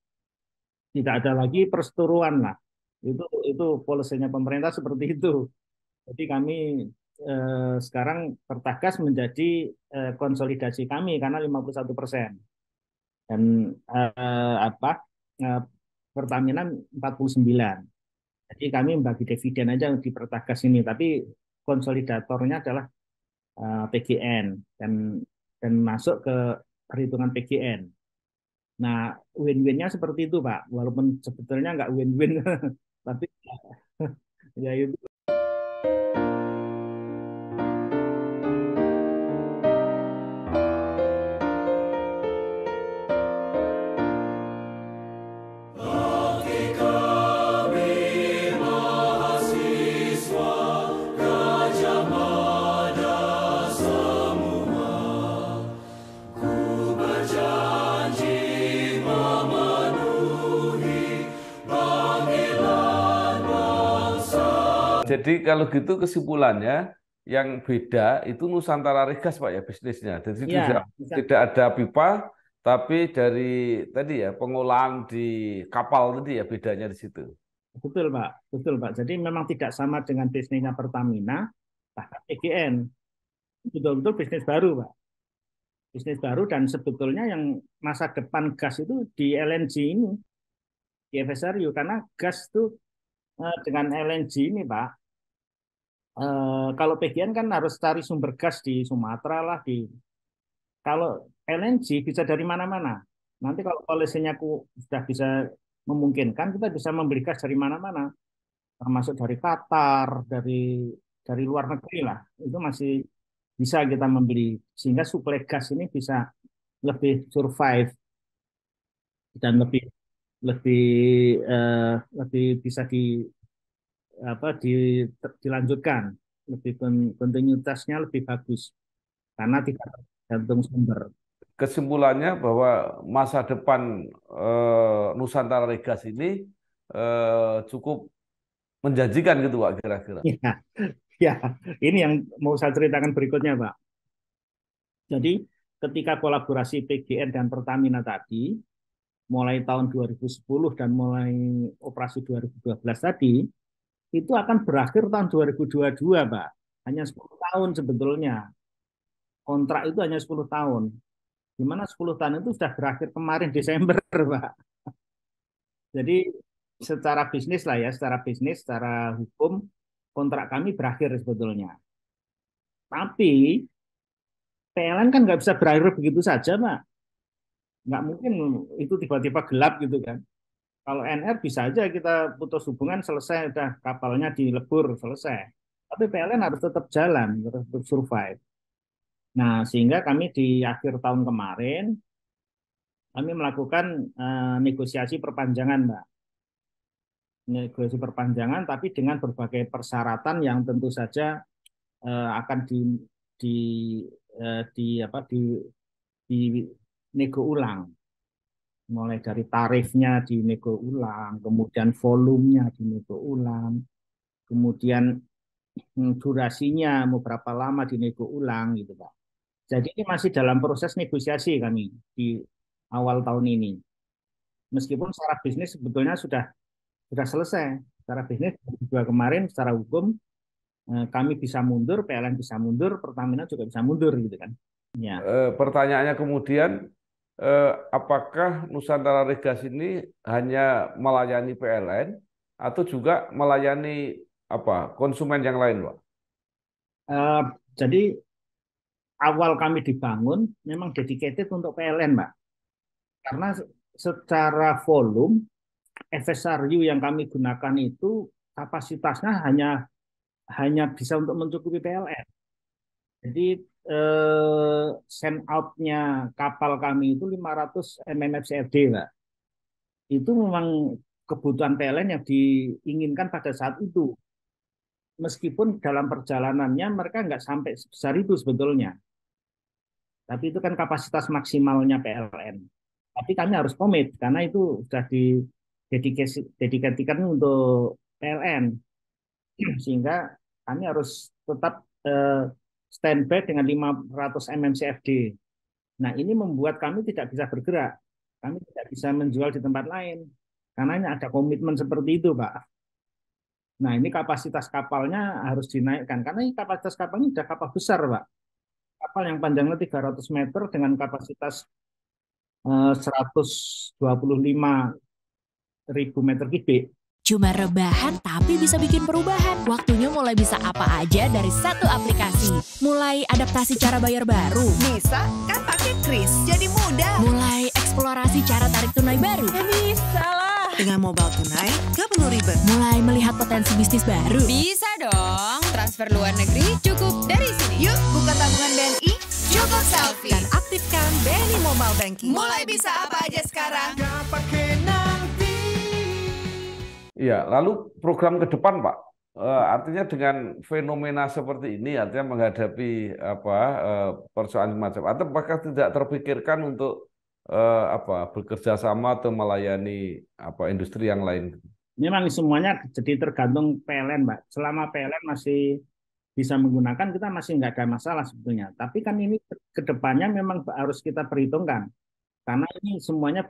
Tidak ada lagi perseteruan lah. Itu polisinya pemerintah seperti itu. Jadi kami sekarang Pertagas menjadi konsolidasi kami karena 51%. Dan apa eh, Pertamina 49. Jadi kami membagi dividen aja di Pertagas ini, tapi konsolidatornya adalah PGN dan masuk ke perhitungan PGN. Nah, win-winnya seperti itu, Pak. Walaupun sebetulnya nggak win-win, tapi ya itu. Jadi kalau gitu kesimpulannya yang beda itu Nusantara Regas Pak ya bisnisnya. Jadi tidak Ya, bisa. tidak ada pipa, tapi dari tadi ya pengolahan di kapal tadi ya bedanya di situ. Betul, Pak. Betul, Pak. Jadi memang tidak sama dengan bisnisnya Pertamina, bahkan PGN. Betul-betul bisnis baru, Pak. Bisnis baru dan sebetulnya yang masa depan gas itu di LNG ini, di FSRU. Karena gas itu dengan LNG ini, Pak, kalau PGN kan harus cari sumber gas di Sumatera lah, kalau LNG bisa dari mana-mana. Nanti kalau polisinya sudah bisa memungkinkan, kita bisa membeli gas dari mana-mana, termasuk dari Qatar, dari luar negeri lah. Itu masih bisa kita membeli sehingga suplai gas ini bisa lebih survive dan lebih lebih lebih bisa apa dilanjutkan, lebih kontinuitasnya lebih bagus karena tidak tergantung sumber. Kesimpulannya bahwa masa depan Nusantara Regas ini cukup menjanjikan gitu Pak kira-kira. Ya, ya, ini yang mau saya ceritakan berikutnya, Pak. Jadi ketika kolaborasi PGN dan Pertamina tadi, mulai tahun 2010 dan mulai operasi 2012 tadi, itu akan berakhir tahun 2022, Pak. Hanya 10 tahun sebetulnya. Kontrak itu hanya 10 tahun. Di mana 10 tahun itu sudah berakhir kemarin Desember, Pak. Jadi secara bisnis lah ya, secara bisnis, secara hukum, kontrak kami berakhir sebetulnya. Tapi PLN kan nggak bisa berakhir begitu saja, Pak. Nggak mungkin itu tiba-tiba gelap gitu kan. Kalau NR bisa aja kita putus hubungan selesai, udah kapalnya dilebur selesai. Tapi PLN harus tetap jalan, harus tetap survive. Nah, sehingga kami di akhir tahun kemarin, kami melakukan negosiasi perpanjangan, Mbak. Negosiasi perpanjangan, tapi dengan berbagai persyaratan yang tentu saja akan di, apa, di nego ulang. Mulai dari tarifnya dinego ulang, kemudian volumenya dinego ulang, kemudian durasinya mau berapa lama dinego ulang gitu Pak. Jadi ini masih dalam proses negosiasi kami di awal tahun ini. Meskipun secara bisnis sebetulnya sudah selesai. Secara bisnis juga kemarin secara hukum kami bisa mundur, PLN bisa mundur, Pertamina juga bisa mundur gitu kan. Ya. Pertanyaannya kemudian, apakah Nusantara Regas ini hanya melayani PLN atau juga melayani apa konsumen yang lain, Pak? Jadi awal kami dibangun memang dedicated untuk PLN, Mbak. Karena secara volume FSRU yang kami gunakan itu kapasitasnya hanya bisa untuk mencukupi PLN. Jadi send out-nya kapal kami itu 500 mmfCFD, Mbak. Itu memang kebutuhan PLN yang diinginkan pada saat itu. Meskipun dalam perjalanannya mereka nggak sampai sebesar itu sebetulnya. Tapi itu kan kapasitas maksimalnya PLN. Tapi kami harus komit karena itu sudah didedikasikan untuk PLN. Sehingga kami harus tetap standby dengan 500 mmCFD. Nah, ini membuat kami tidak bisa bergerak. Kami tidak bisa menjual di tempat lain. Karena ada komitmen seperti itu, Pak. Nah, ini kapasitas kapalnya harus dinaikkan. Karena ini kapasitas kapalnya sudah kapal besar, Pak. Kapal yang panjangnya 300 meter dengan kapasitas 125.000 meter kubik. Cuma rebahan tapi bisa bikin perubahan. Waktunya mulai bisa apa aja dari satu aplikasi. Mulai adaptasi cara bayar baru. Bisa kan pakai Kris, jadi mudah. Mulai eksplorasi cara tarik tunai baru. Ya bisa lah. Dengan mobile tunai, gak perlu ribet. Mulai melihat potensi bisnis baru. Bisa dong, transfer luar negeri cukup dari sini. Yuk buka tabungan BNI, Cukup selfie. dan aktifkan BNI Mobile Banking. Mulai bisa apa aja sekarang. Iya, lalu program ke depan, Pak. Artinya dengan fenomena seperti ini, artinya menghadapi persoalan semacam, atau apakah tidak terpikirkan untuk bekerja sama atau melayani industri yang lain? Memang semuanya jadi tergantung PLN, Mbak. Selama PLN masih bisa menggunakan, kita masih nggak ada masalah sebetulnya. Tapi kan ini ke depannya memang harus kita perhitungkan. Karena ini semuanya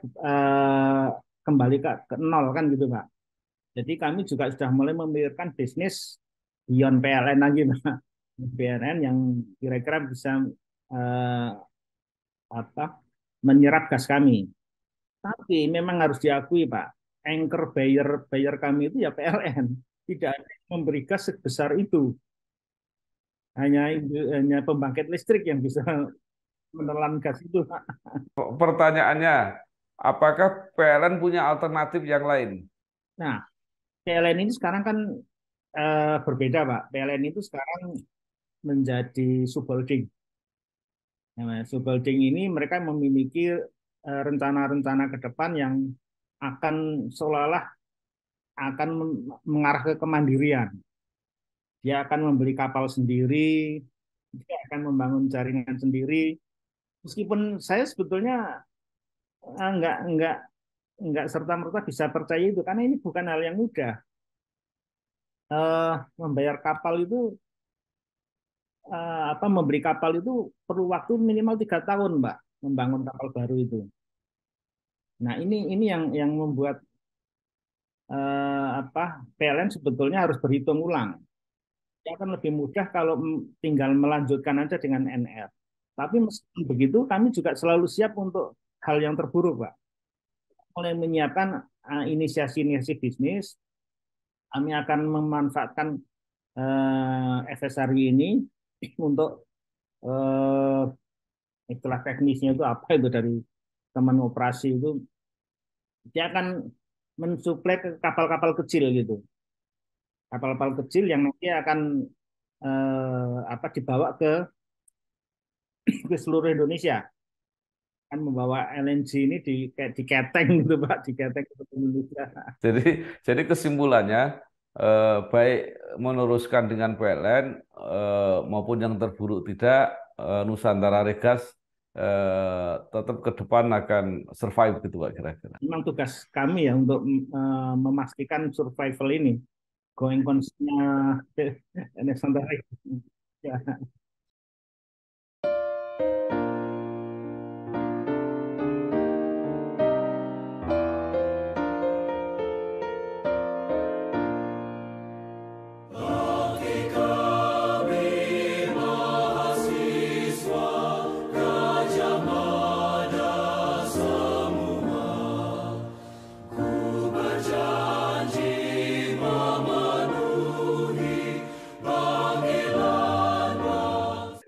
kembali ke nol kan gitu, Pak. Jadi kami juga sudah mulai memikirkan bisnis beyond PLN lagi, Pak. PLN yang kira-kira bisa menyerap gas kami. Tapi memang harus diakui, Pak, anchor buyer kami itu ya PLN. Tidak ada yang memberi gas sebesar itu. Hanya pembangkit listrik yang bisa menelan gas itu, Pak. Pertanyaannya, apakah PLN punya alternatif yang lain? Nah, PLN ini sekarang kan berbeda, Pak. PLN itu sekarang menjadi subholding. Nah, subholding ini mereka memiliki rencana-rencana ke depan yang akan seolah-olah akan mengarah ke kemandirian. Dia akan membeli kapal sendiri, dia akan membangun jaringan sendiri. Meskipun saya sebetulnya nggak serta-merta bisa percaya itu, karena ini bukan hal yang mudah. Membayar kapal itu memberi kapal itu perlu waktu minimal 3 tahun, Mbak, membangun kapal baru itu. Nah, ini yang membuat PLN sebetulnya harus berhitung ulang. Dia akan lebih mudah kalau tinggal melanjutkan aja dengan NR. Tapi meskipun begitu, kami juga selalu siap untuk hal yang terburuk, Pak. Mulai menyiapkan inisiasi-inisiasi bisnis, kami akan memanfaatkan FSRU ini untuk istilah teknisnya itu apa itu dari teman operasi itu, dia akan mensuplai ke kapal-kapal kecil gitu, kapal-kapal kecil yang nanti akan dibawa ke seluruh Indonesia, kan membawa LNG ini diketeng gitu, Pak, diketeng ke Indonesia. Jadi kesimpulannya, baik meneruskan dengan PLN maupun yang terburuk tidak, Nusantara Regas tetap ke depan akan survive gitu, Pak, kira-kira. Memang tugas kami ya untuk memastikan survival ini, going concern-nya Nusantara. Ya.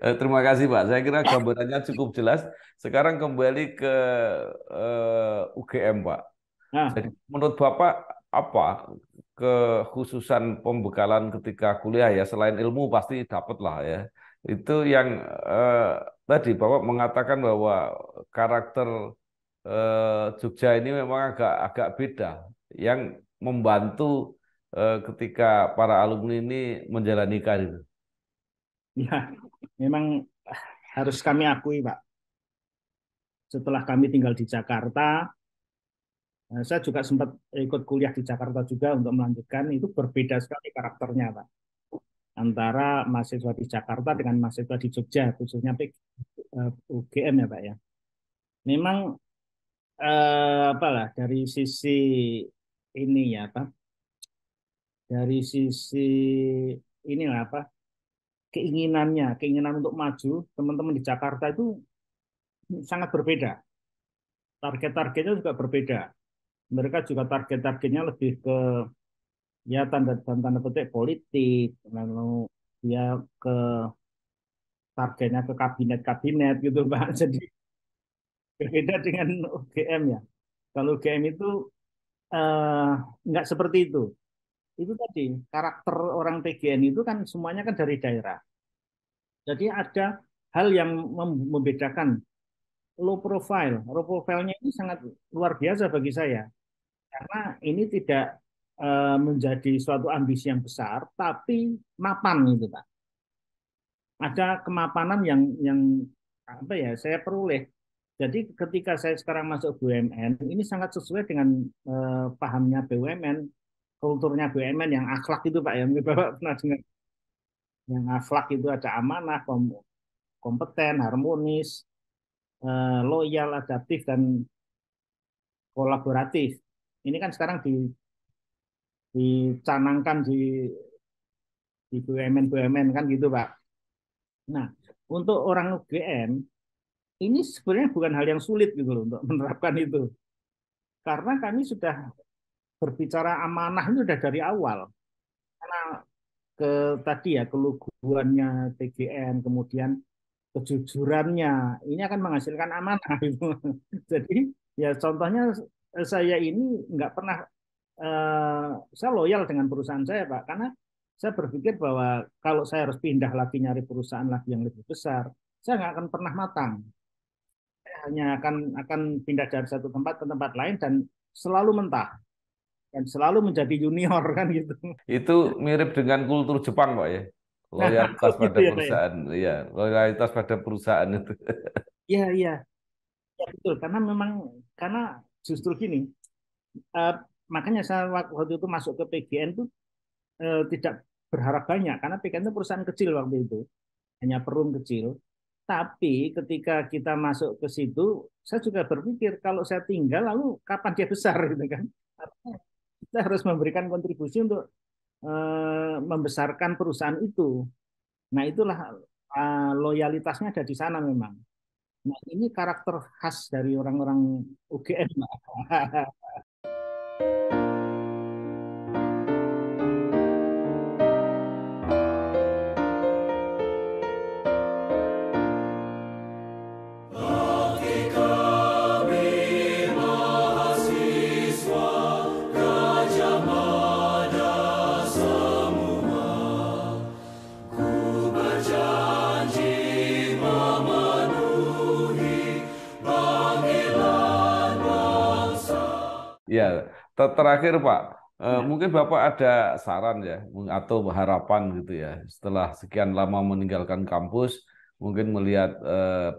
Terima kasih, Pak. Saya kira gambarannya cukup jelas. Sekarang kembali ke UGM, Pak. Nah, Jadi menurut Bapak apa kekhususan pembekalan ketika kuliah ya, selain ilmu pasti dapat lah ya. Itu yang tadi Bapak mengatakan bahwa karakter Jogja ini memang agak beda, yang membantu ketika para alumni ini menjalani karir. ya, memang harus kami akui, Pak. Setelah kami tinggal di Jakarta, saya juga sempat ikut kuliah di Jakarta juga untuk melanjutkan. Itu berbeda sekali karakternya, Pak, antara mahasiswa di Jakarta dengan mahasiswa di Jogja, khususnya UGM ya, Pak ya. Memang dari sisi ini ya, Pak, dari sisi inilah keinginan untuk maju, teman-teman di Jakarta itu sangat berbeda. Target-targetnya juga berbeda. Mereka juga target-targetnya lebih ke ya tanda petik politik, lalu dia ke targetnya ke kabinet-kabinet gitu Pak. Jadi berbeda dengan UGM ya. Kalau UGM itu eh, nggak seperti itu. Itu tadi karakter orang PGN itu kan semuanya kan dari daerah. Jadi ada hal yang membedakan low profile. Low profile-nya ini sangat luar biasa bagi saya karena ini tidak menjadi suatu ambisi yang besar, tapi mapan gitu Pak. Ada kemapanan yang apa ya saya peroleh. Jadi ketika saya sekarang masuk BUMN, ini sangat sesuai dengan pahamnya BUMN, kulturnya BUMN yang akhlak itu Pak ya. Mungkin Bapak pernah dengar yang akhlak itu ada amanah, kompeten, harmonis, loyal, adaptif, dan kolaboratif. Ini kan sekarang dicanangkan di BUMN kan gitu Pak. Nah, untuk orang UGM ini sebenarnya bukan hal yang sulit gitu loh untuk menerapkan itu. Karena kami sudah berbicara amanah itu sudah dari awal. Karena tadi ya keluguannya TGN, kemudian kejujurannya, ini akan menghasilkan amanah gitu. Jadi ya contohnya saya ini nggak pernah saya loyal dengan perusahaan saya Pak, karena saya berpikir bahwa kalau saya harus pindah lagi nyari perusahaan lagi yang lebih besar, saya nggak akan pernah matang. Saya hanya akan pindah dari satu tempat ke tempat lain dan selalu mentah dan selalu menjadi junior kan gitu. Itu mirip dengan kultur Jepang, Pak ya. Nah, Loyalitas pada gitu ya, Pak ya. perusahaan, iya, loyalitas pada perusahaan itu. Iya, iya, ya, betul. Karena memang karena justru gini, eh, makanya saya waktu itu masuk ke PGN tuh tidak berharap banyak karena PGN itu perusahaan kecil waktu itu, hanya perum kecil. Tapi ketika kita masuk ke situ, saya juga berpikir kalau saya tinggal lalu kapan dia besar gitu kan. Artinya kita harus memberikan kontribusi untuk membesarkan perusahaan itu. Nah, itulah loyalitasnya ada di sana memang. Nah, ini karakter khas dari orang-orang UGM, Mbak. Ya, terakhir Pak, mungkin Bapak ada saran ya, atau harapan gitu ya, setelah sekian lama meninggalkan kampus, mungkin melihat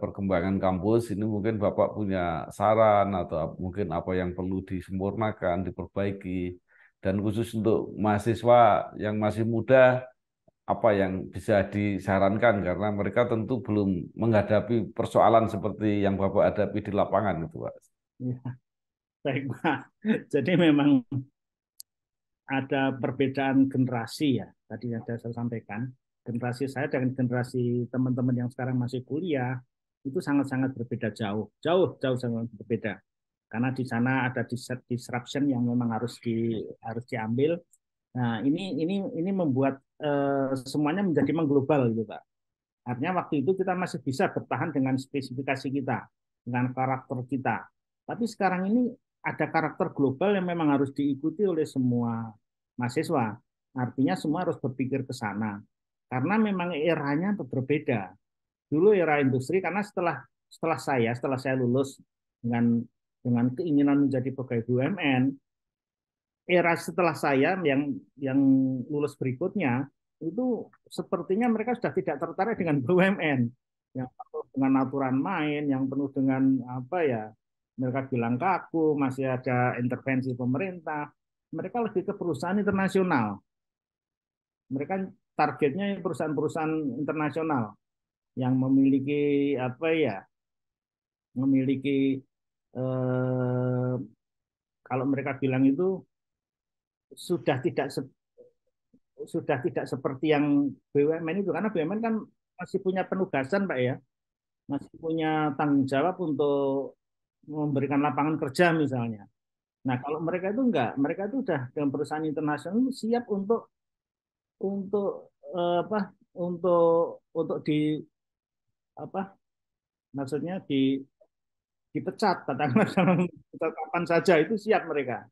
perkembangan kampus, ini mungkin Bapak punya saran atau mungkin apa yang perlu disempurnakan, diperbaiki, dan khusus untuk mahasiswa yang masih muda, apa yang bisa disarankan, karena mereka tentu belum menghadapi persoalan seperti yang Bapak hadapi di lapangan itu, Pak. Ya, baik, Pak. Jadi memang ada perbedaan generasi ya. Tadi ada saya sampaikan, generasi saya dengan generasi teman-teman yang sekarang masih kuliah itu sangat-sangat berbeda jauh, jauh, jauh sangat berbeda. Karena di sana ada disruption yang memang harus diambil. Nah, ini membuat semuanya menjadi mengglobal gitu, Pak. Artinya waktu itu kita masih bisa bertahan dengan spesifikasi kita, dengan karakter kita. Tapi sekarang ini ada karakter global yang memang harus diikuti oleh semua mahasiswa. Artinya semua harus berpikir ke sana. Karena memang eranya berbeda. Dulu era industri, karena setelah saya lulus dengan keinginan menjadi pegawai BUMN, era setelah saya yang lulus berikutnya itu sepertinya mereka sudah tidak tertarik dengan BUMN yang penuh dengan aturan main, yang penuh dengan apa ya, mereka bilang kaku, masih ada intervensi pemerintah. Mereka lebih ke perusahaan internasional. Mereka targetnya perusahaan-perusahaan internasional yang memiliki apa ya, memiliki eh, kalau mereka bilang itu sudah tidak sudah tidak seperti yang BUMN itu, karena BUMN kan masih punya penugasan Pak ya, masih punya tanggung jawab untuk memberikan lapangan kerja misalnya. Nah, kalau mereka itu enggak, mereka itu udah dengan perusahaan internasional itu siap untuk untuk di apa maksudnya dipecat katakanlah dalam kapan saja itu siap mereka.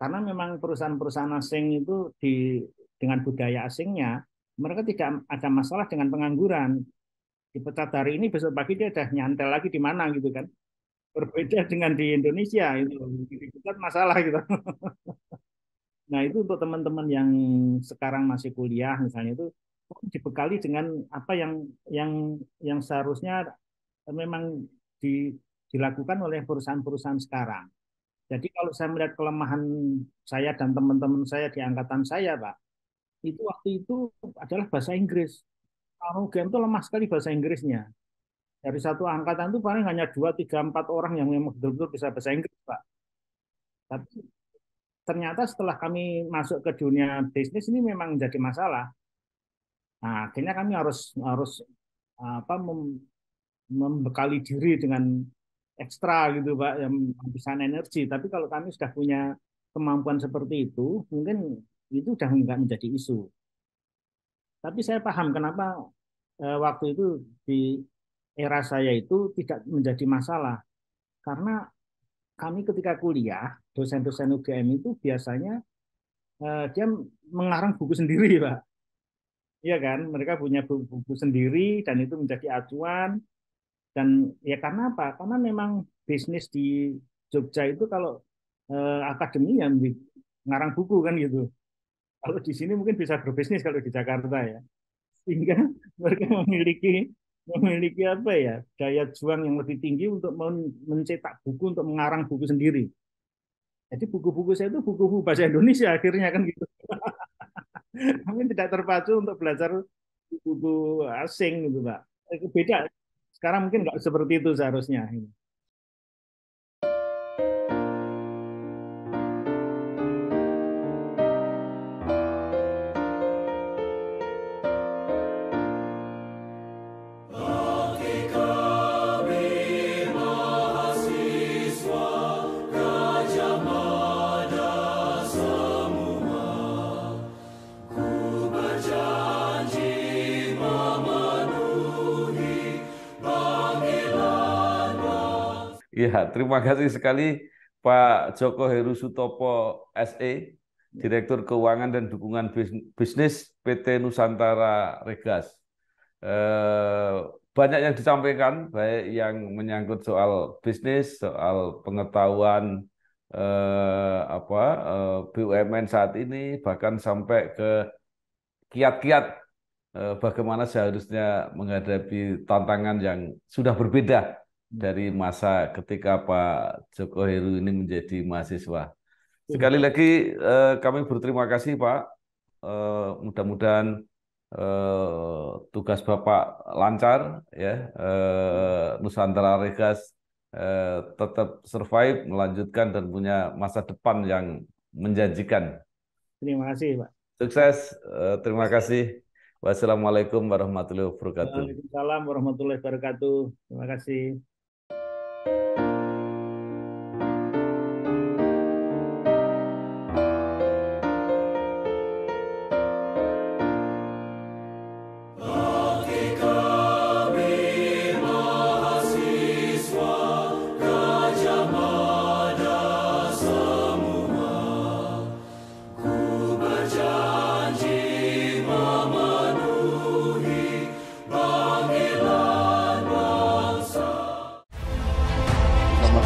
Karena memang perusahaan-perusahaan asing itu dengan budaya asingnya, mereka tidak ada masalah dengan pengangguran. Dipecat hari ini, besok pagi dia udah nyantel lagi di mana gitu kan. Berbeda dengan di Indonesia, itu dipecat masalah gitu. Nah itu untuk teman-teman yang sekarang masih kuliah misalnya itu dibekali dengan apa yang seharusnya memang dilakukan oleh perusahaan-perusahaan sekarang. Jadi kalau saya melihat kelemahan saya dan teman-teman saya di angkatan saya, Pak, itu waktu itu adalah bahasa Inggris. UGM itu lemah sekali bahasa Inggrisnya. Dari satu angkatan itu paling hanya 2, 3, 4 orang yang memang betul-betul bisa bahasa Inggris, Pak. Tapi ternyata setelah kami masuk ke dunia bisnis ini memang menjadi masalah. Nah, akhirnya kami harus membekali diri dengan ekstra gitu Pak, yang menghabiskan energi. Tapi kalau kami sudah punya kemampuan seperti itu, mungkin itu sudah nggak menjadi isu. Tapi saya paham kenapa waktu itu di era saya itu tidak menjadi masalah. Karena kami ketika kuliah, dosen-dosen UGM itu biasanya dia mengarang buku sendiri, Pak. Iya kan, mereka punya buku sendiri dan itu menjadi acuan. Dan ya karena apa? Karena memang bisnis di Jogja itu kalau akademi yang ngarang buku kan gitu. Kalau di sini mungkin bisa berbisnis kalau di Jakarta ya. Sehingga mereka memiliki apa ya daya juang yang lebih tinggi untuk mencetak buku, untuk mengarang buku sendiri. Jadi buku-buku saya itu buku-buku bahasa Indonesia akhirnya kan gitu. Mungkin tidak terpacu untuk belajar buku asing gitu Pak. Beda. Sekarang mungkin nggak seperti itu seharusnya. Ya, terima kasih sekali Pak Joko Heru Sutopo SE, Direktur Keuangan dan Dukungan Bisnis PT Nusantara Regas. Banyak yang disampaikan, baik yang menyangkut soal bisnis, soal pengetahuan BUMN saat ini, bahkan sampai ke kiat-kiat bagaimana seharusnya menghadapi tantangan yang sudah berbeda dari masa ketika Pak Joko Heru ini menjadi mahasiswa. Sekali lagi kami berterima kasih Pak. Mudah-mudahan tugas Bapak lancar ya. Nusantara Regas tetap survive, melanjutkan dan punya masa depan yang menjanjikan. Terima kasih Pak. Sukses. Terima kasih. Wassalamualaikum warahmatullahi wabarakatuh. Waalaikumsalam warahmatullahi wabarakatuh. Terima kasih.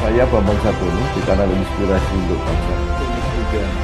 Saya Bambang Satrono di kanal Inspirasi untuk Bangsa.